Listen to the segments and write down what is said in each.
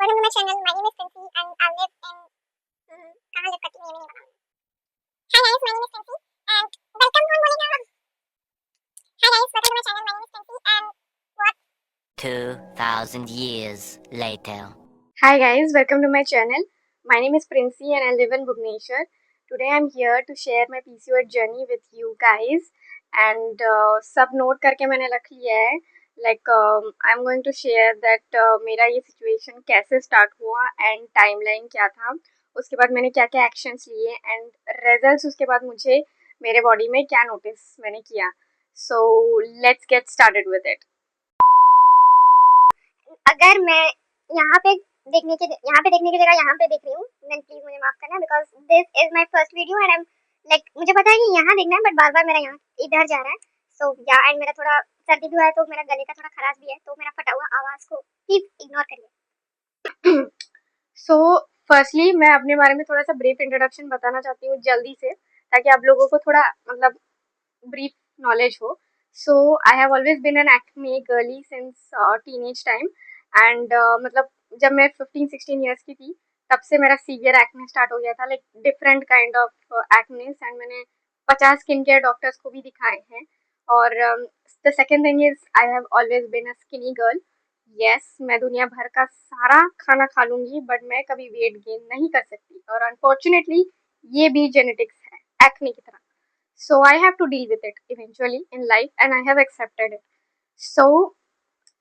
welcome to my channel. My name is Princy and I live in कहाँ live करती हूँ ये नहीं बताऊँ. Hi guys, my name is Princy and welcome कौन बोलेगा? Hi guys, welcome to my channel. My name is Princy and what? 2,000 years later. Hi guys, welcome to my channel. My name is Princy and I live in Bhubaneswar. Today I'm here to share my PCOS journey with you guys and सब note करके मैंने रख लिया है. I'm going to share that मेरा ये situation कैसे start हुआ and timeline क्या था, उसके बाद मैंने क्या क्या actions लिए and results उसके बाद मुझे मेरे body में क्या notice मैंने किया. So let's get started with it. अगर मैं यहाँ पे देखने की जगह यहाँ पे देख रही हूँ, then please मुझे माफ करना because this is my first video and I'm like मुझे पता है कि यहाँ देखना है but बार बार मेरा यहाँ इधर जा रहा है. So yeah, and मेरा थोड़ा सर्दी भी हुआ है तो मेरा गले का थोड़ा खराश भी है, तो मेरा फटा हुआ आवाज को प्लीज इग्नोर करिए. So firstly मैं अपने बारे में थोड़ा सा ब्रीफ इंट्रोडक्शन बताना चाहती हूँ जल्दी से, ताकि आप लोगों को थोड़ा मतलब ब्रीफ नॉलेज हो. So I have always been an acne girly since teenage time and मतलब जब मैं 15-16 years की थी तब से मेरा सीवियर एक्ने स्टार्ट हो गया था, like different kind of एक्नेस, and मैंने 50 स्किन केयर डॉक्टर्स को भी दिखाए हैं. और the second thing is I have always been a skinny girl. Yes, मैं दुनिया भर का सारा खाना खा लूंगी बट मैं कभी वेट गेन नहीं कर सकती, और अनफॉर्चुनेटली ये भी जेनेटिक्स है एक्ने की तरह. So I have to deal with it eventually in life and I have accepted it. So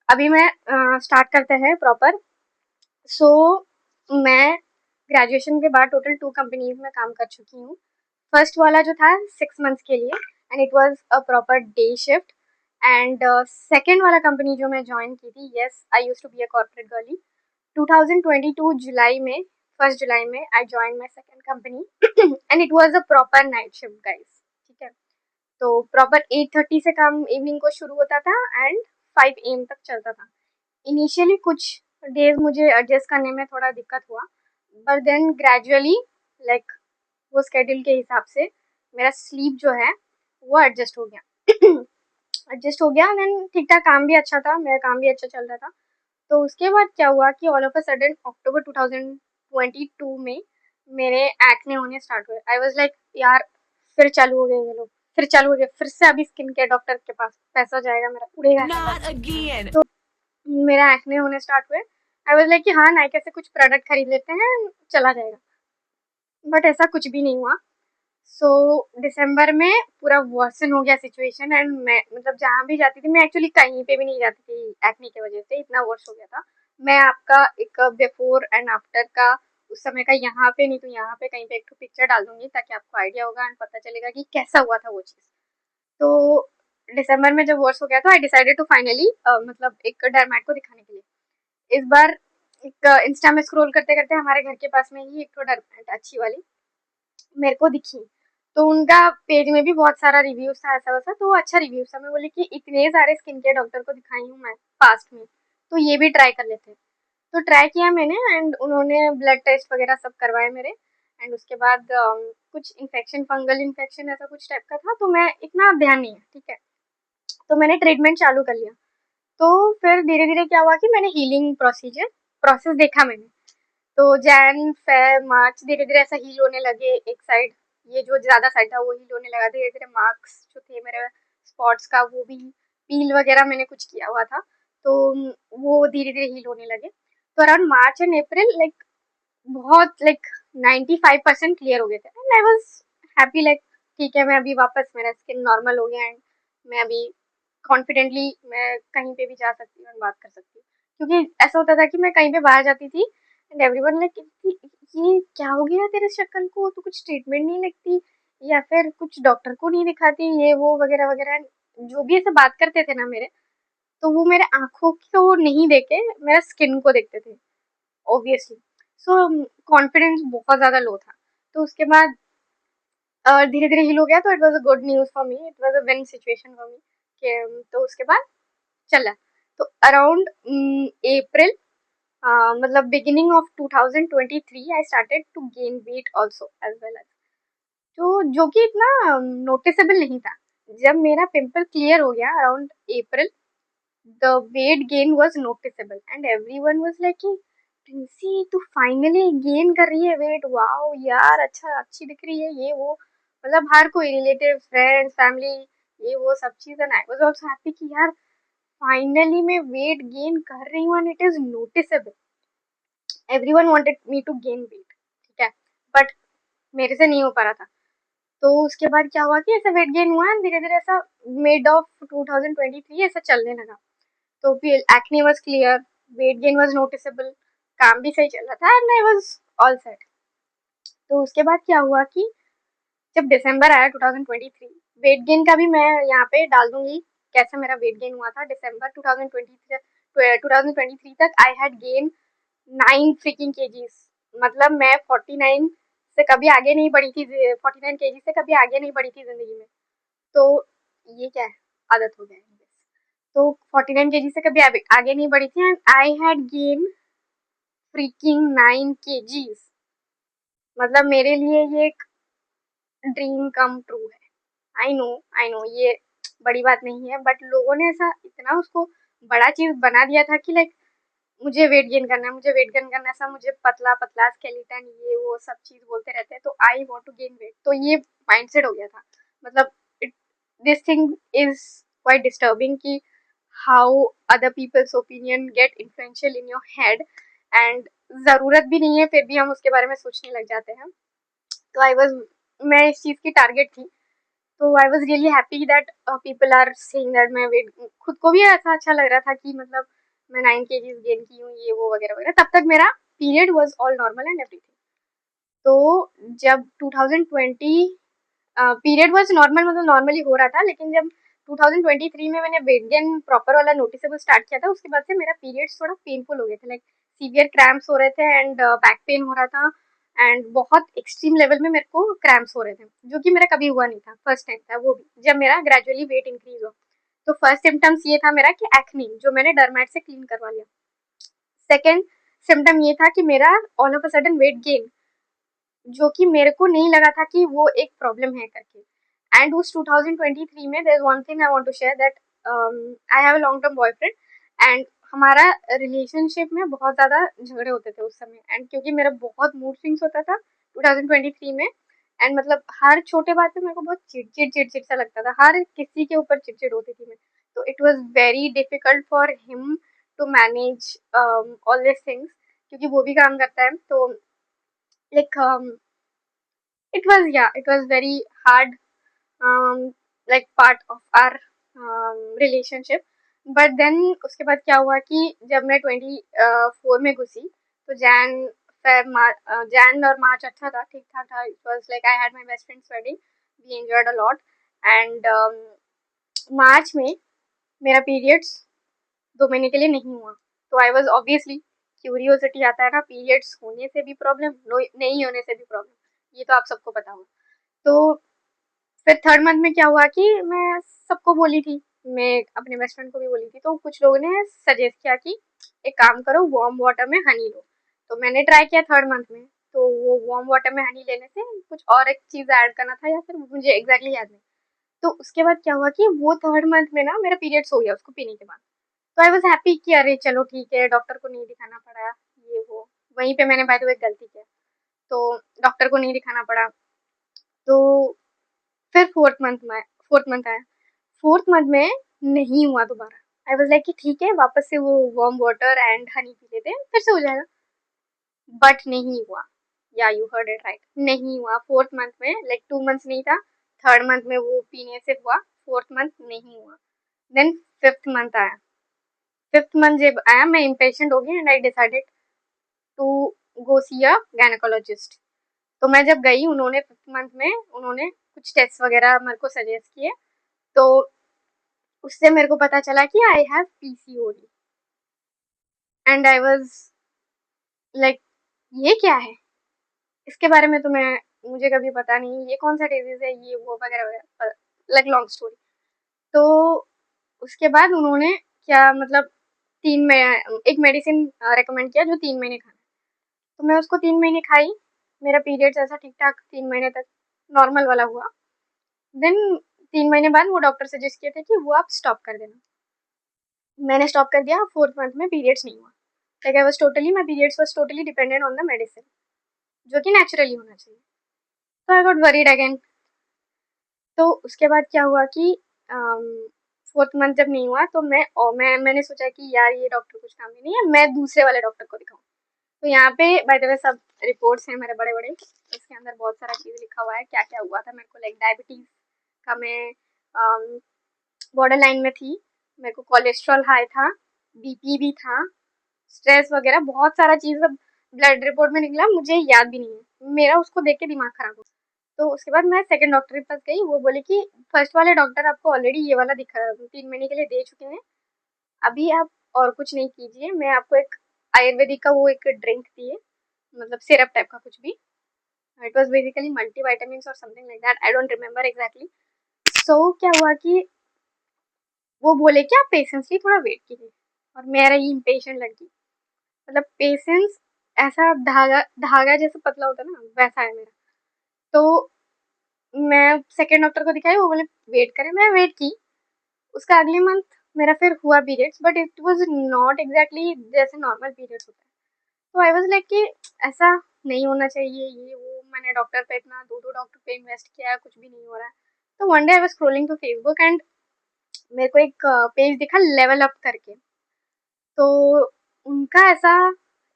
अभी मैं स्टार्ट करते हैं प्रॉपर. So मैं ग्रेजुएशन के बाद टोटल 2 कंपनीज में काम कर चुकी हूँ. फर्स्ट वाला जो था 6 मंथ्स के लिए and it was a proper day shift. And second वाला कंपनी जो मैं ज्वाइन की थी, yes I used to be a corporate girly. 2022 जुलाई में, 1 जुलाई में I join my second company and it was a proper night shift guys. ठीक है, तो प्रॉपर 8:30 से काम इवनिंग को शुरू होता था एंड 5 AM तक चलता था. इनिशियली कुछ डेज मुझे एडजस्ट करने में थोड़ा दिक्कत हुआ बट देन ग्रेजुअली लाइक वो स्केड्यूल के हिसाब से मेरा स्लीप जो है वो एडजस्ट हो गया. एडजस्ट हो गया देन ठीक ठाक काम भी अच्छा था, मेरा काम भी अच्छा चल रहा था. तो उसके बाद क्या हुआ कि ऑल ऑफ अ सडन अक्टूबर 2022 में मेरे एक्ने होने स्टार्ट हुए. आई वाज लाइक यार फिर चालू हो गए ये लोग, फिर चालू हो गया, फिर से अभी स्किन केयर डॉक्टर के पास पैसा जाएगा, मेरा उड़ेगा. तो मेरा एक्ने होने स्टार्ट हुए. आई वाज लाइक कि हाँ नाइका से कुछ प्रोडक्ट खरीद लेते हैं, चला जाएगा. बट ऐसा कुछ भी नहीं हुआ. सो दिसंबर में पूरा वर्सन हो गया सिचुएशन एंड मैं मतलब जहाँ भी जाती थी, मैं एक्चुअली कहीं पे भी नहीं जाती थी एक्ने की वजह से, इतना वर्ष हो गया था. मैं आपका एक बिफोर एंड आफ्टर का उस समय का यहाँ पे नहीं तो यहाँ पे कहीं पे एक पिक्चर डाल दूंगी ताकि आपको आइडिया होगा एंड पता चलेगा कि कैसा हुआ था वो चीज़. तो दिसंबर में जब वर्ष हो गया था आई डिसाइडेड टू फाइनली मतलब एक डर्मेट को दिखाने के लिए. इस बार एक इंस्टा में स्क्रॉल करते करते हमारे घर के पास में ही एक तो डर्मेट अच्छी वाली मेरे को दिखी. तो उनका पेज में भी बहुत सारा रिव्यूज था ऐसा वैसा, तो अच्छा रिव्यूज था. मैं बोली कि इतने सारे स्किन केयर डॉक्टर को दिखाई हूँ मैं पास्ट में, तो ये भी ट्राई कर लेते हैं. तो ट्राई किया मैंने एंड उन्होंने ब्लड टेस्ट वगैरह सब करवाए मेरे. एंड उसके बाद कुछ इन्फेक्शन, फंगल इन्फेक्शन ऐसा कुछ टाइप का था, तो मैं इतना ध्यान नहीं है. ठीक है, तो मैंने ट्रीटमेंट चालू कर लिया. तो फिर धीरे धीरे क्या हुआ कि मैंने हीलिंग प्रोसेस देखा मैंने. तो जैन फेब मार्च धीरे धीरे ऐसा हील होने लगे. एक साइड, ये जो ज़्यादा साइड था वो हील होने लगा. धीरे धीरे मार्क्स जो थे मेरे स्पॉट्स का वो भी पील वगैरह मैंने कुछ किया हुआ था, तो वो धीरे धीरे हील होने लगे. तो around March and April like बहुत लाइक 95% क्लियर हो गए थे and I was happy. Like ठीक है, मैं अभी वापस मेरा स्किन नॉर्मल हो गया एंड मैं अभी कॉन्फिडेंटली मैं कहीं पे भी जा सकती हूँ और बात कर सकती हूँ. क्योंकि ऐसा होता था कि मैं कहीं पे बाहर जाती थी एंड एवरीवन लाइक ये क्या हो गया तेरे शक्ल को, तो कुछ ट्रीटमेंट नहीं लगती या फिर कुछ डॉक्टर को नहीं दिखाती, ये वो वगैरह वगैरह. जो भी ऐसे बात करते थे ना मेरे, तो वो मेरे आंखों को नहीं देखे, मेरा स्किन को देखते थे ऑब्वियसली. सो कॉन्फिडेंस बहुत ज़्यादा लो था. तो उसके बाद धीरे धीरे हील हो गया. तो it was a good news for me, it was a win situation for me. तो उसके बाद चला. तो अराउंड अप्रैल मतलब beginning of 2023 I started to gain weight also as well as, तो जो कि इतना नोटिसेबल नहीं था. जब मेरा पिंपल क्लियर हो गया around April, the weight gain was noticeable and everyone was like कि प्रिंसी तू फाइनली गेन कर रही है वेट, वाओ यार, अच्छा अच्छी दिख रही है, ये वो मतलब हर कोई रिलेटिव फ्रेंड्स फैमिली ये वो सब चीज़, and I was also happy कि यार फाइनली मैं वेट गेन कर रही हूँ and it is noticeable. Everyone wanted me to gain weight, ठीक है, बट मेरे से नहीं हो पा रहा था। तो उसके बाद क्या हुआ कि ऐसा वेट गेन हुआ, धीरे धीरे ऐसा मिड ऑफ 2023 ऐसा चलने लगा। तो फिर acne was clear, weight gain was noticeable, काम भी सही चल रहा था and I was all set. तो उसके बाद क्या हुआ कि जब दिसंबर आया 2023, वेट गेन का भी मैं यहाँ पे डाल दूंगी कैसे मेरा वेट गेन हुआ था। दिसंबर 2023 तक I had gain 9 freaking KGs. मतलब मैं 49 से कभी आगे नहीं बढ़ी थी, 49 केजी से कभी आगे नहीं बढ़ी थी जिंदगी में। तो ये क्या है, आदत हो गया है। तो 49 केजी से कभी आगे नहीं बढ़ी थी and I had gain freaking 9 KGs. मतलब मेरे लिए ये एक ड्रीम कम ट्रू है। आई नो ये बड़ी बात नहीं है, बट लोगों ने ऐसा इतना उसको बड़ा चीज बना दिया था कि लाइक मुझे वेट गेन करना है, मुझे वेट गेन करना है, सब मुझे पतला पतला स्केलेटन ये वो सब चीज बोलते रहते हैं, तो I want to gain weight. तो ये माइंडसेट हो गया था। मतलब this thing is quite disturbing कि how other peoples opinion get influential in your head, and जरूरत भी नहीं है फिर भी हम उसके बारे में सोचने लग जाते हैं। तो मैं इस चीज की टारगेट थी। तो I was really happy that people are saying that मैं वेट, खुद को भी ऐसा अच्छा लग रहा था कि मतलब मैं 9 केजीज गेन की हूँ ये वो वगैरह वगैरह। तब तक मेरा period was all normal and everything. तो जब 2020 पीरियड वाज नॉर्मल, मतलब नॉर्मली हो रहा था, लेकिन जब 2023 में मैंने वेट गेन प्रॉपर वाला नोटिसेबल स्टार्ट किया था, उसके बाद से मेरा पीरियड्स थोड़ा पेनफुल हो गए थे, लाइक सीवियर क्रैम्प्स हो रहे थे एंड बैक पेन हो रहा था एंड बहुत एक्सट्रीम लेवल में मेरे को क्रैम्प्स हो रहे थे, जो कि मेरा कभी हुआ नहीं था, फर्स्ट टाइम था वो भी जब मेरा ग्रेजुअली वेट इंक्रीज हो। तो फर्स्ट सिम्टम्स ये था मेरा कि एक्ने, जो मैंने डर्मेट से क्लीन करवा लिया। सेकेंड सिम्टम ये था कि मेरा all of a sudden weight gain, जो कि मेरे को नहीं लगा था कि वो एक प्रॉब्लम है करके। एंड उस 2023 में there is one thing I want to share that I have a long term boyfriend and हमारा रिलेशनशिप में बहुत ज़्यादा झगड़े होते थे उस समय, एंड क्योंकि मेरा बहुत मूड स्विंग्स होता था 2023 में, एंड मतलब हर छोटे बात पे मेरे को बहुत चिड़चिड़ चिड़चिड़ सा लगता था, हर किसी के ऊपर चिड़चिड़ होती थी मैं। तो it was very difficult for him to manage all this things, क्योंकि वो भी काम करता है। तो like it was very hard, like part of our relationship. But then उसके बाद क्या हुआ कि जब मैं 24 में घुसी, तो जैन और मार्च अच्छा था, ठीक ठाक था। It was like I had my best friends wedding, we enjoyed a lot. And March में मेरा पीरियड्स 2 महीने के लिए नहीं हुआ। तो आई वॉज ऑब्वियसली, क्यूरियोसिटी आता है ना, पीरियड्स होने से भी प्रॉब्लम, नहीं होने से भी प्रॉब्लम, ये तो आप सबको पता होगा। तो फिर थर्ड मंथ में क्या हुआ कि मैं सबको बोली थी, मैं अपने बेस्ट फ्रेंड को भी बोली थी, तो कुछ लोगों ने सजेस्ट किया कि एक काम करो, वार्म वाटर में हनी लो। तो मैंने ट्राई किया थर्ड मंथ में, तो वो वार्म वाटर में हनी लेने से कुछ और एक चीज़ ऐड करना था, या फिर मुझे एग्जैक्टली याद नहीं। तो उसके बाद क्या हुआ कि वो थर्ड मंथ में ना मेरा पीरियड्स हो गया उसको पीने के बाद। तो आई वॉज हैप्पी कि अरे चलो ठीक है, डॉक्टर को नहीं दिखाना पड़ा ये वो। वहीं पे मैंने बाय द वे गलती किया, तो डॉक्टर को नहीं दिखाना पड़ा। तो फिर फोर्थ मंथ आया, फोर्थ मंथ में नहीं हुआ दोबारा। आई वाज लाइक कि ठीक है, वापस से वो warm water and honey P लेते हैं, फिर से हो जाएगा। बट नहीं हुआ, या यू हर्ड इट राइट, नहीं हुआ। फोर्थ मंथ में, लाइक 2 मंथ्स नहीं था, थर्ड मंथ में वो पीने से हुआ, फोर्थ मंथ नहीं हुआ। देन फिफ्थ मंथ आया, फिफ्थ मंथ जब आया मैं इम्पेशेंट हो गई and I decided to go see a gynaecologist. तो मैं जब गई, उन्होंने फिफ्थ मंथ में उन्होंने कुछ टेस्ट वगैरह मेरे को सजेस्ट किए। तो उससे मेरे को पता चला कि I have PCOD and I was like ये क्या है, इसके बारे में तो मुझे कभी पता नहीं, ये कौन सा डिजीज है ये वो वगैरह वगैरह, लाइक लॉन्ग स्टोरी। तो उसके बाद उन्होंने क्या मतलब एक मेडिसिन रेकमेंड किया जो 3 महीने खाना। तो मैं उसको 3 महीने खाई, मेरा पीरियड्स ऐसा ठीक ठाक 3 महीने तक नॉर्मल वाला हुआ। देन 3 महीने बाद वो डॉक्टर सजेस्ट किए थे कि वो आप स्टॉप कर देना। मैंने स्टॉप कर दिया, फोर्थ मंथ में पीरियड्स नहीं हुआ। Like I was totally, my periods was totally dependent on the medicine, जो कि नेचुरली होना चाहिए. तो आई गॉट वरीड अगेन. तो उसके बाद क्या हुआ कि फोर्थ मंथ जब नहीं हुआ तो मैंने सोचा कि यार ये डॉक्टर कुछ काम ही नहीं है, मैं दूसरे वाले डॉक्टर को दिखाऊं. तो यहाँ पे बाय द वे सब रिपोर्ट्स हैं मेरे बड़े बड़े, इसके अंदर बहुत सारा चीज़ लिखा हुआ है क्या क्या हुआ था मेरे को. लाइक डायबिटीज़ का मैं बॉर्डर लाइन में थी, मेरे को कोलेस्ट्रॉल हाई था, बीपी भी था, स्ट्रेस वगैरह बहुत सारा चीज़ ब्लड रिपोर्ट में निकला, मुझे याद भी नहीं है, मेरा उसको देख के दिमाग खराब हो. तो उसके बाद मैं सेकंड डॉक्टर के पास गई. वो बोले कि फर्स्ट वाले डॉक्टर आपको ऑलरेडी ये वाला दिखा 3 महीने के लिए दे चुके हैं, अभी आप और कुछ नहीं कीजिए. मैं आपको एक आयुर्वेदिक का वो एक ड्रिंक दिए, मतलब सिरप टाइप का कुछ भी. It was basically multi vitamin और something like that, I don't remember exactly. So क्या हुआ कि वो बोले कि आप पेशेंसली थोड़ा वेट कीजिए. और मैं रही इम्पेशेंट लड़की, मतलब पेशेंस ऐसा धागा धागा जैसा पतला होता है ना, वैसा है मेरा. तो मैं सेकेंड डॉक्टर को दिखाई, वो बोले वेट करें, मैं वेट की. उसका अगले मंथ मेरा फिर हुआ periods, but it was not exactly जैसे नॉर्मल पीरियड्स होता है. तो आई वाज लाइक कि ऐसा नहीं होना चाहिए, ये वो. मैंने डॉक्टर पे इतना दो डॉक्टर पे इन्वेस्ट किया है, कुछ भी नहीं हो रहा है. तो one day I was scrolling to Facebook and मेरे को एक पेज दिखा लेवल अप करके. तो उनका ऐसा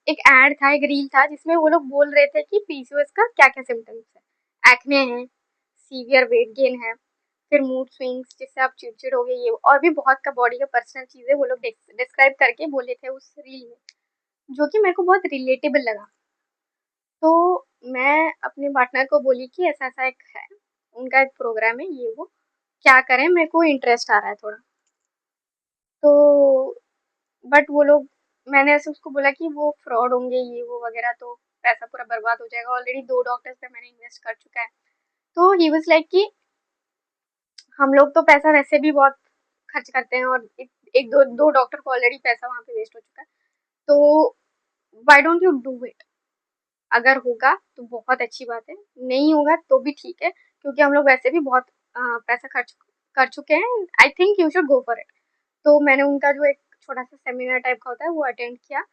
एक एड था, एक रील था, जिसमें वो लोग बोल रहे थे कि पीसीओएस का क्या क्या सिम्टम्स है. एक्ने है, सीवियर वेट गेन है, फिर मूड स्विंग्स जिससे आप चिड़चिड़ हो गए, ये और भी बहुत का बॉडी का पर्सनल चीज़ें वो लोग डिस्क्राइब करके बोले थे उस रील में, जो कि मेरे को बहुत रिलेटेबल लगा. तो मैं अपने पार्टनर को बोली कि ऐसा ऐसा एक है, उनका एक प्रोग्राम है, ये वो क्या करें, मेरे को इंटरेस्ट आ रहा है थोड़ा. तो बट वो लोग, मैंने ऐसे उसको बोला कि वो फ्रॉड होंगे, ये वो वगैरह, तो पैसा पूरा बर्बाद हो जाएगा, ऑलरेडी 2 डॉक्टर्स पे मैंने इन्वेस्ट कर चुका है. तो ही वाज लाइक कि हम लोग तो पैसा वैसे भी बहुत खर्च करते हैं, और एक दो डॉक्टर को ऑलरेडी पैसा वहाँ पे वेस्ट हो चुका है, तो why don't you do it. अगर होगा तो बहुत अच्छी बात है, नहीं होगा तो भी ठीक है, क्योंकि हम लोग वैसे भी बहुत पैसा खर्च कर चुके हैं. I think you should go for it. तो मैंने उनका जो एक छोटा सा सेमिनार टाइप का होता है वो अटेंड किया.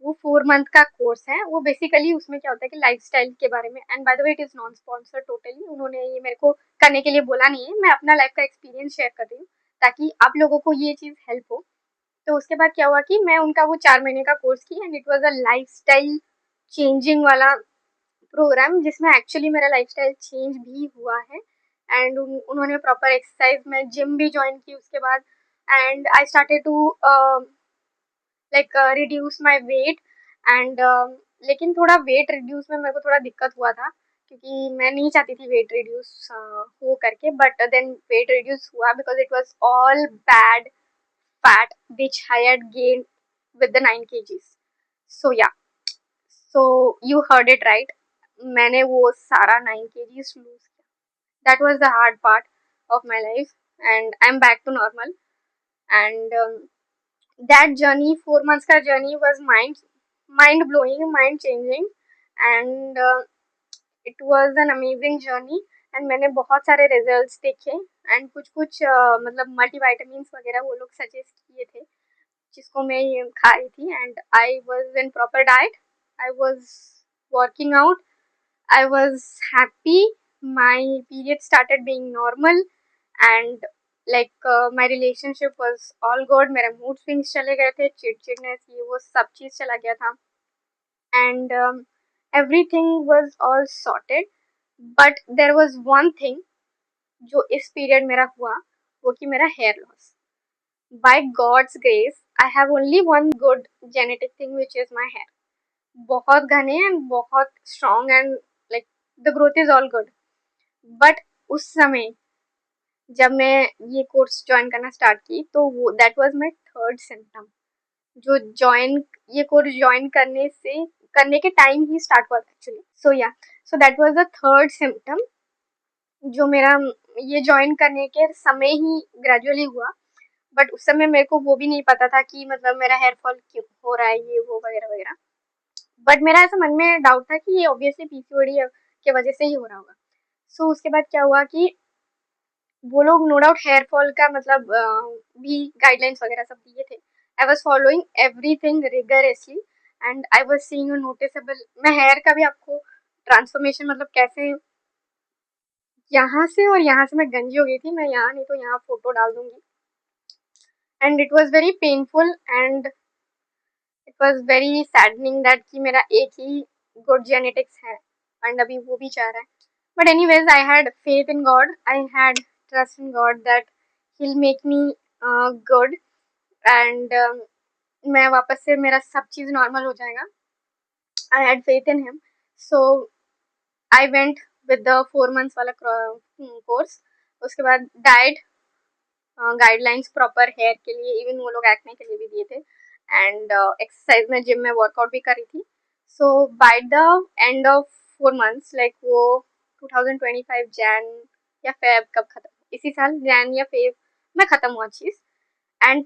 वो 4 मंथ का कोर्स है. वो बेसिकली उसमें क्या होता है कि लाइफस्टाइल के बारे में, and bye the way it is non sponsor totally, उन्होंने ये मेरे को करने के लिए बोला नहीं है, मैं अपना लाइफ का एक्सपीरियंस शेयर कर रही हूँ ताकि आप लोगों को ये चीज़ हेल्प हो. तो उसके बाद क्या हुआ कि मैं उनका वो 4 महीने का कोर्स की, and it was a life style changing वाला प्रोग्राम, जिसमें एक्चुअली मेरा लाइफस्टाइल चेंज भी हुआ है. एंड उन्होंने प्रॉपर एक्सरसाइज में जिम भी ज्वाइन की उसके बाद, and I started to like reduce my weight. And लेकिन थोड़ा वेट रिड्यूस में मेरे को थोड़ा दिक्कत हुआ था, क्योंकि मैं नहीं चाहती थी वेट रिड्यूस हो करके, बट देन वेट रिड्यूस हुआ because it was all bad fat which I had gained with the 9 kgs. So yeah, so you heard it right. मैंने वो सारा 9 kgs lose किया. That was the hard part of my life, and I'm back to normal. And that journey, 4 months का journey was mind blowing, mind changing, and it was an amazing journey. And मैंने बहुत सारे results देखे, and कुछ कुछ मतलब multivitamin वगैरह वो लोग सजेस्ट किए थे, जिसको मैं ये खा रही थी. And I was in proper diet, I was working out, I was happy, my period started being normal, and like my relationship was all good. मेरा मूड स्विंग्स चले गए थे, चिड़चिड़नेस ये वो सब चीज़ चला गया था, and everything was all sorted. But there was one thing जो इस पीरियड मेरा हुआ, वो कि मेरा hair loss. By God's grace, I have only one good genetic thing, which is my hair. बहुत घने and बहुत strong and like the growth is all good. But उस समय जब मैं ये कोर्स ज्वाइन करना स्टार्ट की, तो वो that was my third symptom. जो ये कोर्स ज्वाइन करने के टाइम ही स्टार्ट हुआ था एक्चुअली. सो या, so that was the third symptom जो मेरा ये ज्वाइन करने के समय ही ग्रेजुअली हुआ. बट उस समय मेरे को वो भी नहीं पता था कि मतलब मेरा हेयर फॉल क्यों हो रहा है, ये वो वगैरह वगैरह. बट मेरा ऐसा मन में डाउट था कि ये ऑब्वियसली पीसीओडी के वजह से ही हो रहा होगा. सो उसके बाद क्या हुआ कि वो लोग नो डाउट हेयर फॉल का मतलब भी गाइडलाइंस वगैरह सब दिए थे. I was following everything rigorously. And I was seeing a noticeable, मैं हेयर का भी आपको ट्रांसफॉर्मेशन मतलब कैसे यहाँ से और यहाँ से मैं गंजी हो गई थी, मैं यहाँ नहीं तो यहाँ फोटो डाल दूंगी। And it was very painful and it was very saddening that कि मेरा एक ही गुड जेनेटिक्स है एंड अभी वो भी चाह रहा है। But any ways I had faith in God, I had trust in God that he'll make me good and मैं वापस से मेरा सब चीज़ नॉर्मल हो जाएगा। I had faith in him, so I went with the 4 months वाला course. उसके बाद डाइट गाइडलाइंस प्रॉपर हेयर के लिए, इवन वो लोग एक्ने के लिए भी दिए थे एंड एक्सरसाइज में जिम में वर्कआउट भी करी थी। So by the end of 4 months like वो 2025 जैन या फेब कब खत्म, इसी साल जैन या फेब में ख़त्म हुआ चीज़। एंड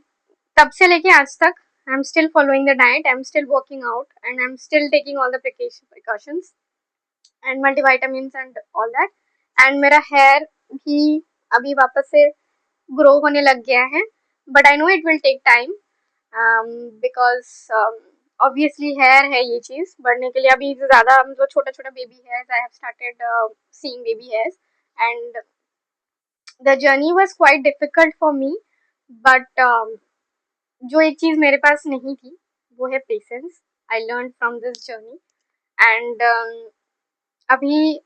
तब से लेके आज तक I am still following the diet, I am still working out and I am still taking all the precautions and multivitamins and all that. And मेरा हेयर भी अभी वापस से ग्रो होने लग गया है, but I know it will take time because obviously hair है ये चीज़ बढ़ने के लिए। अभी ज़्यादा मतलब छोटा छोटा baby hairs, I have started seeing baby hairs and the journey was quite difficult for me. But जो एक चीज़ मेरे पास नहीं थी वो है patience. I learn from this journey and अभी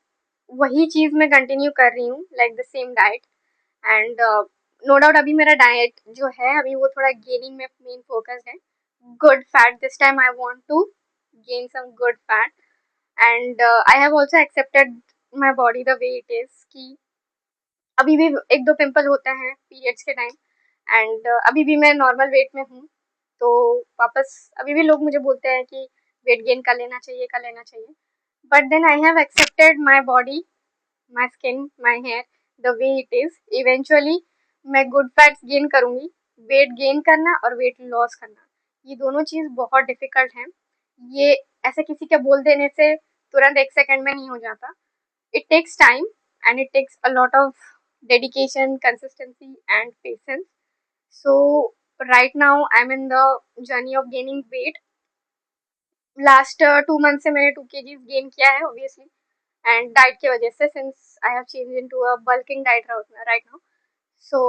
वही चीज़ मैं कंटिन्यू कर रही हूँ, like the same diet and no doubt अभी मेरा डाइट जो है अभी वो थोड़ा गेनिंग में मेन फोकस है। Good fat, this time I want to gain some good fat and I have also accepted my body the way it is कि अभी भी एक दो पिंपल होते हैं पीरियड्स के टाइम एंड अभी भी मैं नॉर्मल वेट में हूँ। तो वापस अभी भी लोग मुझे बोलते हैं कि वेट गेन कर लेना चाहिए, कर लेना चाहिए, but then I have accepted my body, my skin, my hair the way it is. Eventually मैं गुड फैट्स गेन करूँगी। वेट गेन करना और वेट लॉस करना ये दोनों चीज़ बहुत डिफ़िकल्ट हैं। ये ऐसे किसी के बोल देने से तुरंत 1 सेकंड में नहीं हो जाता। It takes time and it takes a lot of dedication, consistency and patience. So right now I'm in the journey of gaining weight. Last 2 months से मैंने 2 kgs गेन किया है obviously and डाइट की वजह से, since I have changed into a bulking diet right now. So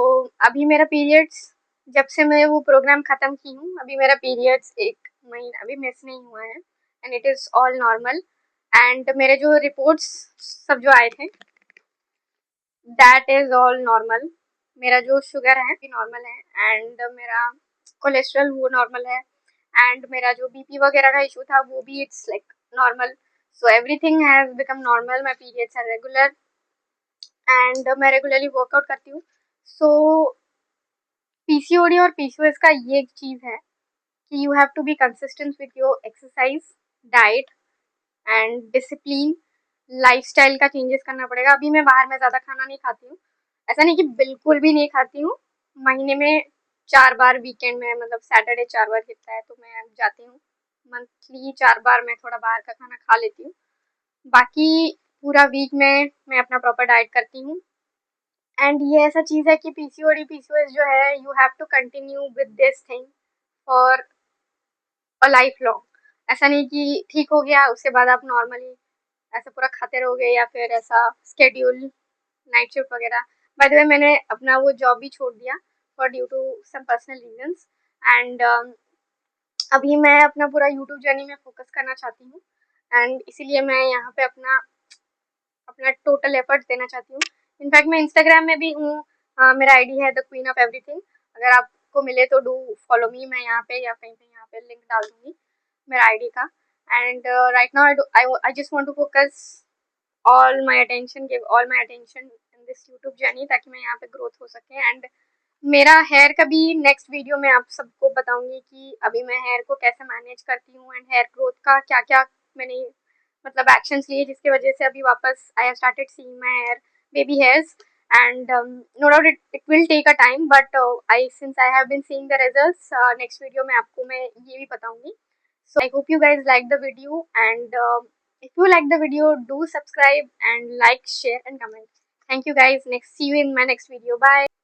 अभी मेरा periods जब से मैं वो प्रोग्राम ख़त्म की हूँ अभी मेरा periods 1 महीना अभी मिस नहीं हुआ है and it is all normal. and मेरे जो रिपोर्ट्स सब जो आए थे दैट इज़ ऑल नॉर्मल। मेरा जो शुगर है भी नॉर्मल है एंड मेरा कोलेस्ट्रॉल वो नॉर्मल है एंड मेरा जो बीपी वगैरह का इशू था वो भी it's like normal. So everything has become normal. My periods are regular and मैं रेगुलरली वर्कआउट करती हूँ। सो पीसीओडी और पीसीओएस का ये एक चीज़ है कि you have to be consistent with your exercise, diet and discipline. Lifestyle का चेंजेस करना पड़ेगा। अभी मैं बाहर में ज़्यादा खाना नहीं खाती हूँ, ऐसा नहीं कि बिल्कुल भी नहीं खाती हूँ, महीने में 4 बार, वीकेंड में मतलब सैटरडे 4 बार कितना है तो मैं जाती हूँ। मंथली 4 बार मैं थोड़ा बाहर का खाना खा लेती हूँ। बाकी पूरा वीक में मैं अपना प्रॉपर डाइट करती हूँ। एंड ये ऐसा चीज़ है कि पीसीओडी पीसीओएस जो है you have to continue with this thing for a life long. ऐसा नहीं कि ठीक हो गया उसके बाद आप नॉर्मली ऐसे पूरा खाते रहोगे या फिर ऐसा स्केड्यूल नाइट शिफ्ट वगैरह। बाय द वे मैंने अपना वो जॉब भी छोड़ दिया for due to some personal reasons and अभी मैं अपना पूरा यूट्यूब जर्नी में फोकस करना चाहती हूँ एंड इसीलिए मैं यहाँ पे अपना अपना टोटल एफर्ट्स देना चाहती हूँ। इनफैक्ट मैं इंस्टाग्राम में भी हूँ, मेरा आईडी है द क्वीन ऑफ एवरीथिंग। अगर आपको मिले तो डू फॉलो मी, मैं यहाँ पे या कहीं पे यहाँ पे लिंक डाल दूँगी मेरा आईडी का। And right now I just want to focus give all my attention in this YouTube journey ताकि मैं यहाँ पे ग्रोथ हो सके। एंड मेरा हेयर का भी नेक्स्ट वीडियो में आप सबको बताऊंगी कि अभी मैं हेयर को कैसे मैनेज करती हूँ एंड हेयर ग्रोथ का क्या क्या मैंने मतलब एक्शंस लिए जिसकी वजह से अभी वापस I have started seeing my hair baby hairs and no doubt it will take a time but since I have been seeing the results, next video में आपको मैं ये भी बताऊंगी। So I hope you guys like the video and if you like the video, do subscribe and like, share and comment. Thank you guys. See you in my next video. Bye.